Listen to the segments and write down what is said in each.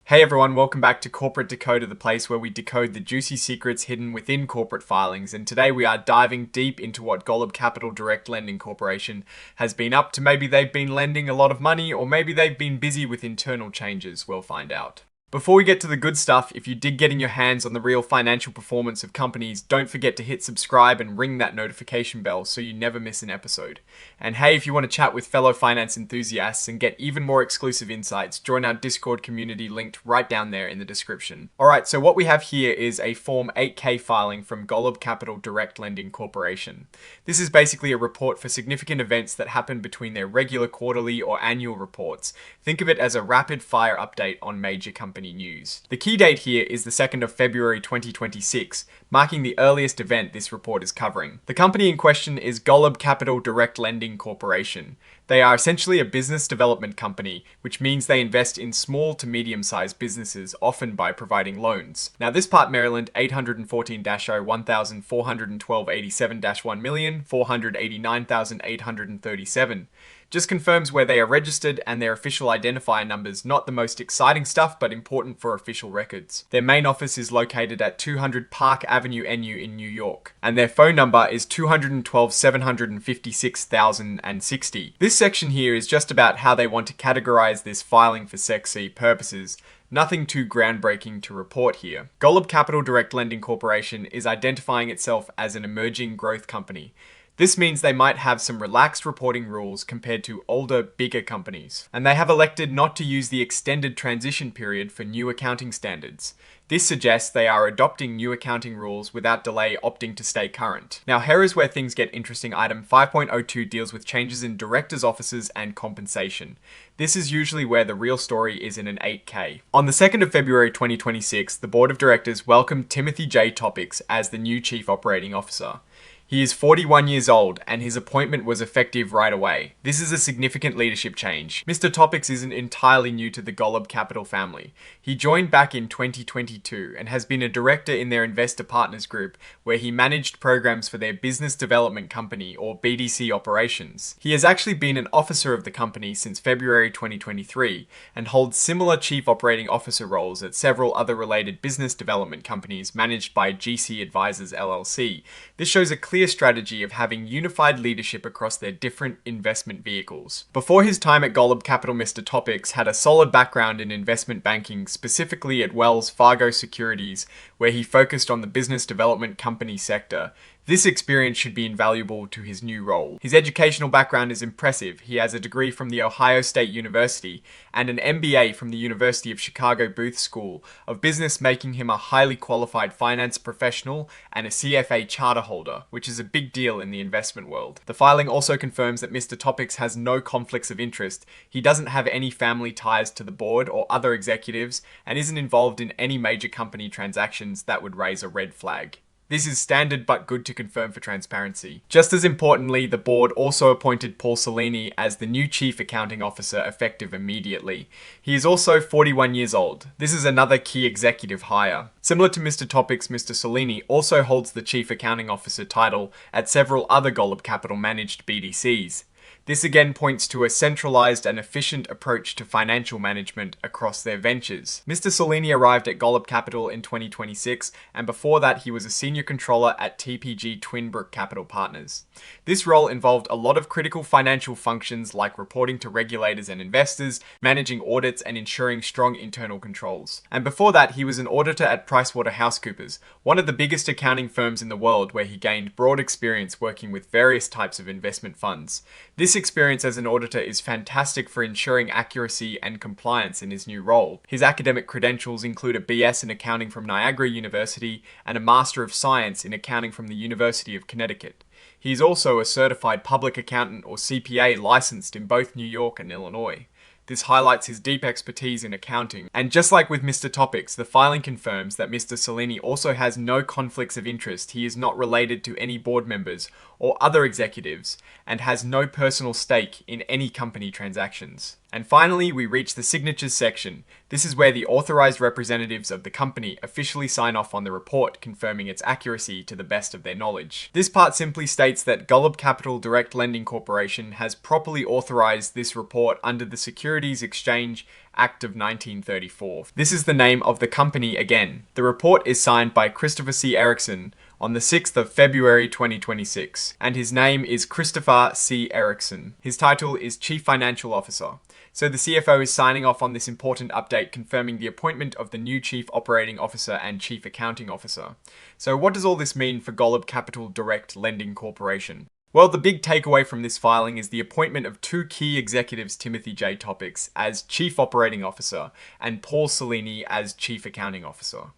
Hey everyone, welcome back to Corporate Decoder, the place where we decode the juicy secrets hidden within corporate filings. And today we are diving deep into what Golub Capital Direct Lending Corporation has been up to. Maybe they've been lending a lot of money, or maybe they've been busy with internal changes. We'll find out. Before we get to the good stuff, if you dig getting your hands on the real financial performance of companies, don't forget to hit subscribe and ring that notification bell so you never miss an episode. And hey, if you want to chat with fellow finance enthusiasts and get even more exclusive insights, join our Discord community linked right down there in the description. Alright, so what we have here is a Form 8K filing from Golub Capital Direct Lending Corporation. This is basically a report for significant events that happen between their regular quarterly or annual reports. Think of it as a rapid fire update on major company news. The key date here is the 2nd of February 2026, marking the earliest event this report is covering. The company in question is Golub Capital Direct Lending Corporation. They are essentially a business development company, which means they invest in small to medium-sized businesses, often by providing loans. Now this part Maryland 814-0141287-1,489,837 just confirms where they are registered and their official identifier numbers, not the most exciting stuff, but important for official records. Their main office is located at 200 Park Avenue NU in New York, and their phone number is 212-756,060. This section here is just about how they want to categorize this filing for Sec C purposes. Nothing too groundbreaking to report here. Golub Capital Direct Lending Corporation is identifying itself as an emerging growth company. This means they might have some relaxed reporting rules compared to older, bigger companies. And they have elected not to use the extended transition period for new accounting standards. This suggests they are adopting new accounting rules without delay, opting to stay current. Now here is where things get interesting. Item 5.02 deals with changes in directors' offices and compensation. This is usually where the real story is in an 8K. On the 2nd of February 2026, the board of directors welcomed Timothy J. Topics as the new chief operating officer. He is 41 years old, and his appointment was effective right away. This is a significant leadership change. Mr. Topics isn't entirely new to the Golub Capital family. He joined back in 2022 and has been a director in their investor partners group, where he managed programs for their business development company, or BDC operations. He has actually been an officer of the company since February 2023 and holds similar chief operating officer roles at several other related business development companies managed by GC Advisors LLC. This shows a clear strategy of having unified leadership across their different investment vehicles. Before his time at Golub Capital, Mr. Topics had a solid background in investment banking, specifically at Wells Fargo Securities, where he focused on the business development company sector. This experience should be invaluable to his new role. His educational background is impressive. He has a degree from the Ohio State University and an MBA from the University of Chicago Booth School of Business, making him a highly qualified finance professional and a CFA charter holder, which is a big deal in the investment world. The filing also confirms that Mr. Topics has no conflicts of interest. He doesn't have any family ties to the board or other executives and isn't involved in any major company transactions that would raise a red flag. This is standard but good to confirm for transparency. Just as importantly, the board also appointed Paul Cellini as the new chief accounting officer effective immediately. He is also 41 years old. This is another key executive hire. Similar to Mr. Topics, Mr. Cellini also holds the chief accounting officer title at several other Golub Capital managed BDCs. This again points to a centralized and efficient approach to financial management across their ventures. Mr. Cellini arrived at Golub Capital in 2026, and before that he was a senior controller at TPG Twinbrook Capital Partners. This role involved a lot of critical financial functions like reporting to regulators and investors, managing audits, and ensuring strong internal controls. And before that he was an auditor at PricewaterhouseCoopers, one of the biggest accounting firms in the world, where he gained broad experience working with various types of investment funds. This experience as an auditor is fantastic for ensuring accuracy and compliance in his new role. His academic credentials include a BS in accounting from Niagara University and a Master of Science in accounting from the University of Connecticut. He is also a certified public accountant or CPA licensed in both New York and Illinois. This highlights his deep expertise in accounting. And just like with Mr. Topics, the filing confirms that Mr. Cellini also has no conflicts of interest. He is not related to any board members or other executives, and has no personal stake in any company transactions. And finally, we reach the signatures section. This is where the authorized representatives of the company officially sign off on the report, confirming its accuracy to the best of their knowledge. This part simply states that Golub Capital Direct Lending Corporation has properly authorized this report under the Securities Exchange Act of 1934. This is the name of the company again. The report is signed by Christopher C. Erickson on the 6th of February 2026, and his name is Christopher C. Erickson. His title is Chief Financial Officer. So the CFO is signing off on this important update, confirming the appointment of the new Chief Operating Officer and Chief Accounting Officer. So what does all this mean for Golub Capital Direct Lending Corporation? Well, the big takeaway from this filing is the appointment of two key executives, Timothy J. Topics as Chief Operating Officer and Paul Cellini as Chief Accounting Officer.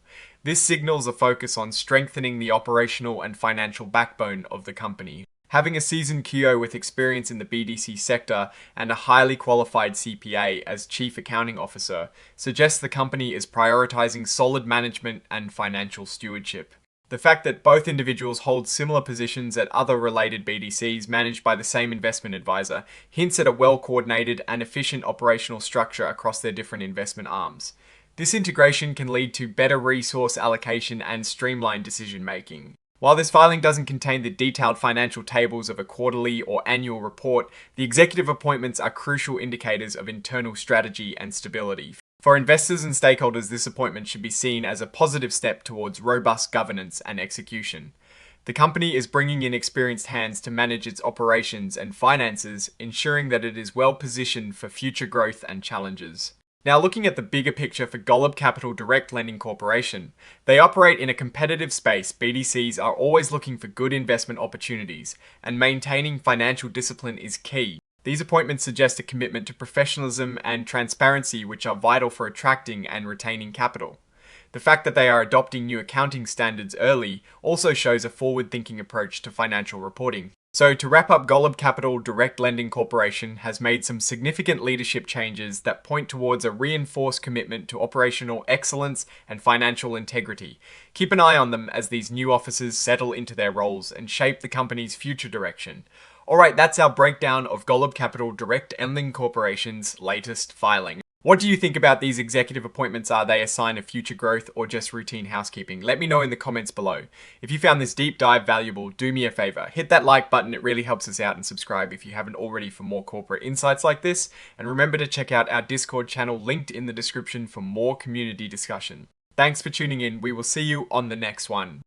This signals a focus on strengthening the operational and financial backbone of the company. Having a seasoned QO with experience in the BDC sector and a highly qualified CPA as Chief Accounting Officer suggests the company is prioritizing solid management and financial stewardship. The fact that both individuals hold similar positions at other related BDCs managed by the same investment advisor hints at a well-coordinated and efficient operational structure across their different investment arms. This integration can lead to better resource allocation and streamlined decision-making. While this filing doesn't contain the detailed financial tables of a quarterly or annual report, the executive appointments are crucial indicators of internal strategy and stability. For investors and stakeholders, this appointment should be seen as a positive step towards robust governance and execution. The company is bringing in experienced hands to manage its operations and finances, ensuring that it is well positioned for future growth and challenges. Now, looking at the bigger picture for Golub Capital Direct Lending Corporation, they operate in a competitive space. BDCs are always looking for good investment opportunities, and maintaining financial discipline is key. These appointments suggest a commitment to professionalism and transparency, which are vital for attracting and retaining capital. The fact that they are adopting new accounting standards early also shows a forward-thinking approach to financial reporting. So to wrap up, Golub Capital Direct Lending Corporation has made some significant leadership changes that point towards a reinforced commitment to operational excellence and financial integrity. Keep an eye on them as these new officers settle into their roles and shape the company's future direction. Alright, that's our breakdown of Golub Capital Direct Lending Corporation's latest filing. What do you think about these executive appointments? Are they a sign of future growth or just routine housekeeping? Let me know in the comments below. If you found this deep dive valuable, do me a favor. Hit that like button, it really helps us out, and subscribe if you haven't already for more corporate insights like this. And remember to check out our Discord channel linked in the description for more community discussion. Thanks for tuning in. We will see you on the next one.